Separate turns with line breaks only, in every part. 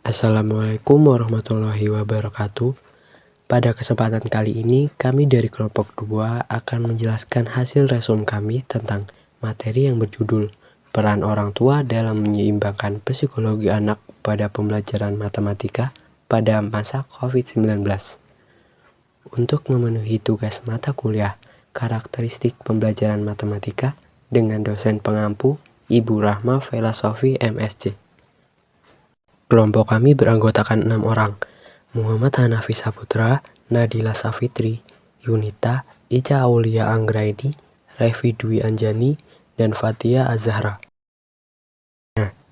Assalamualaikum warahmatullahi wabarakatuh. Pada kesempatan kali ini, kami dari kelompok 2 akan menjelaskan hasil resum kami tentang materi yang berjudul Peran Orang Tua dalam Menyeimbangkan Psikologi Anak pada Pembelajaran Matematika pada masa COVID-19. Untuk memenuhi tugas mata kuliah Karakteristik Pembelajaran Matematika dengan dosen pengampu Ibu Rahma Filosofi MSc. Kelompok kami beranggotakan 6 orang, Muhammad Hanafi Saputra, Nadila Safitri, Yunita, Ica Aulia Anggraini, Revi Dwi Anjani, dan Fatia Azhara.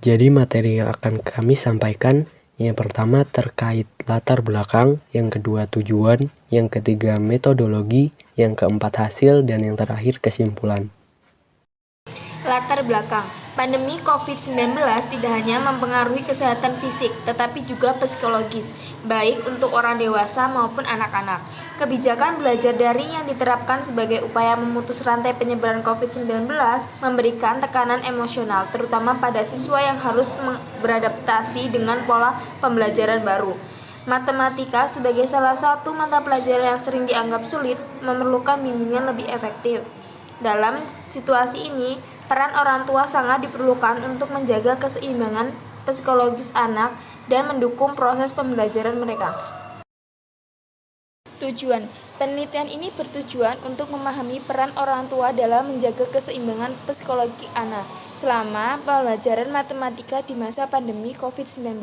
Jadi materi yang akan kami sampaikan, yang pertama terkait latar belakang, yang kedua tujuan, yang ketiga metodologi, yang keempat hasil, dan yang terakhir kesimpulan.
Latar belakang, pandemi COVID-19 tidak hanya mempengaruhi kesehatan fisik, tetapi juga psikologis, baik untuk orang dewasa maupun anak-anak. Kebijakan belajar daring yang diterapkan sebagai upaya memutus rantai penyebaran COVID-19 memberikan tekanan emosional, terutama pada siswa yang harus beradaptasi dengan pola pembelajaran baru. Matematika sebagai salah satu mata pelajaran yang sering dianggap sulit, memerlukan bimbingan lebih efektif. Dalam situasi ini, peran orang tua sangat diperlukan untuk menjaga keseimbangan psikologis anak dan mendukung proses pembelajaran mereka. Tujuan penelitian ini bertujuan untuk memahami peran orang tua dalam menjaga keseimbangan psikologi anak selama pembelajaran matematika di masa pandemi COVID-19.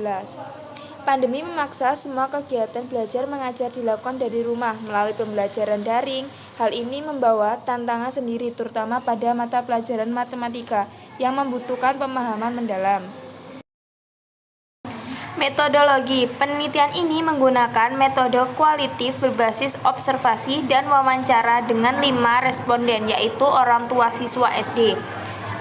Pandemi memaksa semua kegiatan belajar mengajar dilakukan dari rumah melalui pembelajaran daring. Hal ini membawa tantangan sendiri terutama pada mata pelajaran matematika yang membutuhkan pemahaman mendalam. Metodologi penelitian ini menggunakan metode kualitatif berbasis observasi dan wawancara dengan 5 responden, yaitu orang tua siswa SD.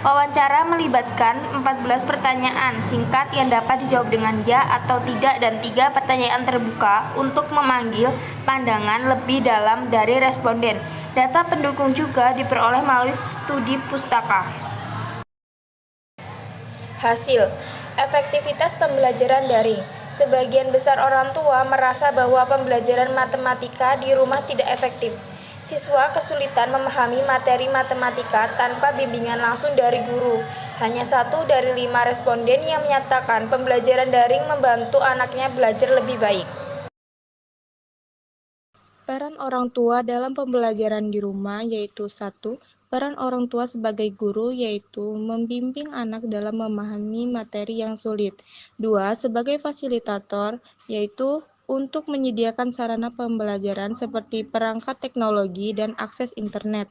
Wawancara melibatkan 14 pertanyaan singkat yang dapat dijawab dengan ya atau tidak dan 3 pertanyaan terbuka untuk memanggil pandangan lebih dalam dari responden. Data pendukung juga diperoleh melalui studi pustaka. Hasil, efektivitas pembelajaran daring. Sebagian besar orang tua merasa bahwa pembelajaran matematika di rumah tidak efektif. Siswa kesulitan memahami materi matematika tanpa bimbingan langsung dari guru. Hanya 1 dari 5 responden yang menyatakan pembelajaran daring membantu anaknya belajar lebih baik. Peran orang tua dalam pembelajaran di rumah yaitu 1. Peran orang tua sebagai guru yaitu membimbing anak dalam memahami materi yang sulit. 2. Sebagai fasilitator yaitu untuk menyediakan sarana pembelajaran seperti perangkat teknologi dan akses internet.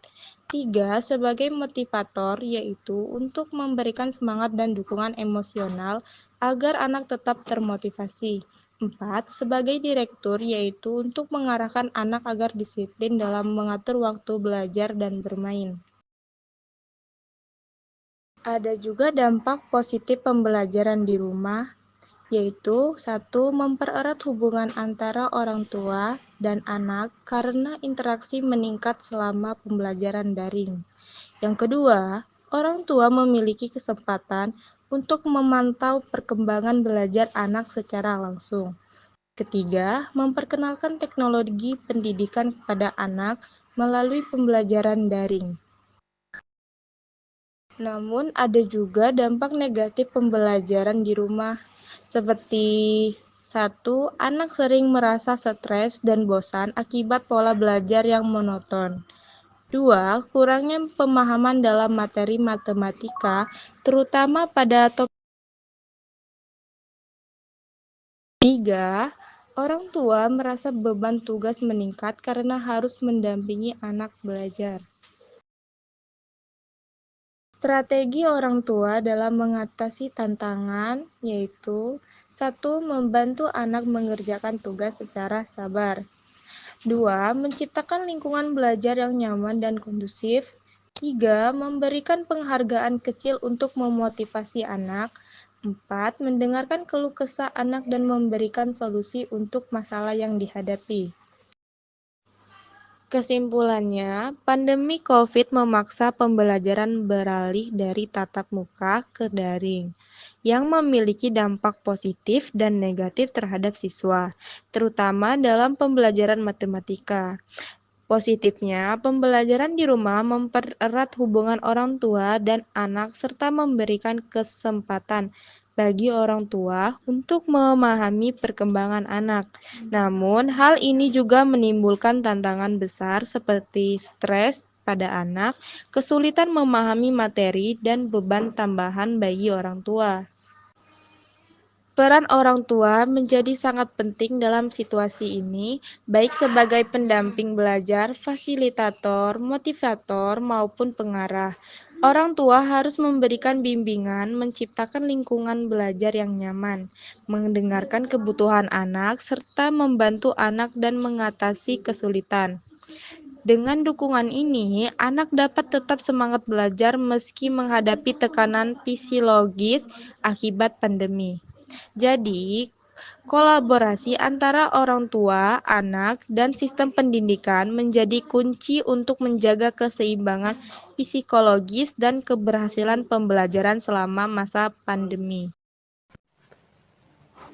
3. Sebagai motivator yaitu untuk memberikan semangat dan dukungan emosional agar anak tetap termotivasi. 4. Sebagai direktur yaitu untuk mengarahkan anak agar disiplin dalam mengatur waktu belajar dan bermain. Ada juga dampak positif pembelajaran di rumah, yaitu 1. Mempererat hubungan antara orang tua dan anak karena interaksi meningkat selama pembelajaran daring. Yang kedua, orang tua memiliki kesempatan untuk memantau perkembangan belajar anak secara langsung. Ketiga, memperkenalkan teknologi pendidikan kepada anak melalui pembelajaran daring. Namun ada juga dampak negatif pembelajaran di rumah, seperti 1. Anak sering merasa stres dan bosan akibat pola belajar yang monoton. 2. Kurangnya pemahaman dalam materi matematika, terutama pada topik. 3. Orang tua merasa beban tugas meningkat karena harus mendampingi anak belajar. Strategi orang tua dalam mengatasi tantangan yaitu 1. Membantu anak mengerjakan tugas secara sabar. 2. Menciptakan lingkungan belajar yang nyaman dan kondusif. 3. Memberikan penghargaan kecil untuk memotivasi anak. 4. Mendengarkan keluh kesah anak dan memberikan solusi untuk masalah yang dihadapi. Kesimpulannya, pandemi COVID memaksa pembelajaran beralih dari tatap muka ke daring.
yang memiliki dampak positif dan negatif terhadap siswa, terutama dalam pembelajaran matematika. Positifnya, pembelajaran di rumah mempererat hubungan orang tua dan anak serta memberikan kesempatan bagi orang tua untuk memahami perkembangan anak. Namun, hal ini juga menimbulkan tantangan besar seperti stres pada anak, kesulitan memahami materi, dan beban tambahan bagi orang tua. Peran orang tua menjadi sangat penting dalam situasi ini, baik sebagai pendamping belajar, fasilitator, motivator, maupun pengarah. Orang tua harus memberikan bimbingan, menciptakan lingkungan belajar yang nyaman, mendengarkan kebutuhan anak, serta membantu anak dan mengatasi kesulitan. Dengan dukungan ini, anak dapat tetap semangat belajar meski menghadapi tekanan psikologis akibat pandemi. Jadi, kolaborasi antara orang tua, anak, dan sistem pendidikan menjadi kunci untuk menjaga keseimbangan psikologis dan keberhasilan pembelajaran selama masa pandemi.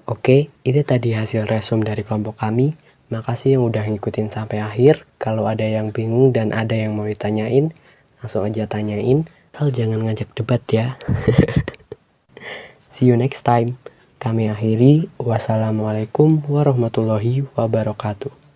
Oke, itu tadi hasil resume dari kelompok kami. Makasih yang udah ngikutin sampai akhir. Kalau ada yang bingung dan ada yang mau ditanyain, langsung aja tanyain. Asal jangan ngajak debat ya. See you next time. Kami akhiri. Wassalamualaikum warahmatullahi wabarakatuh.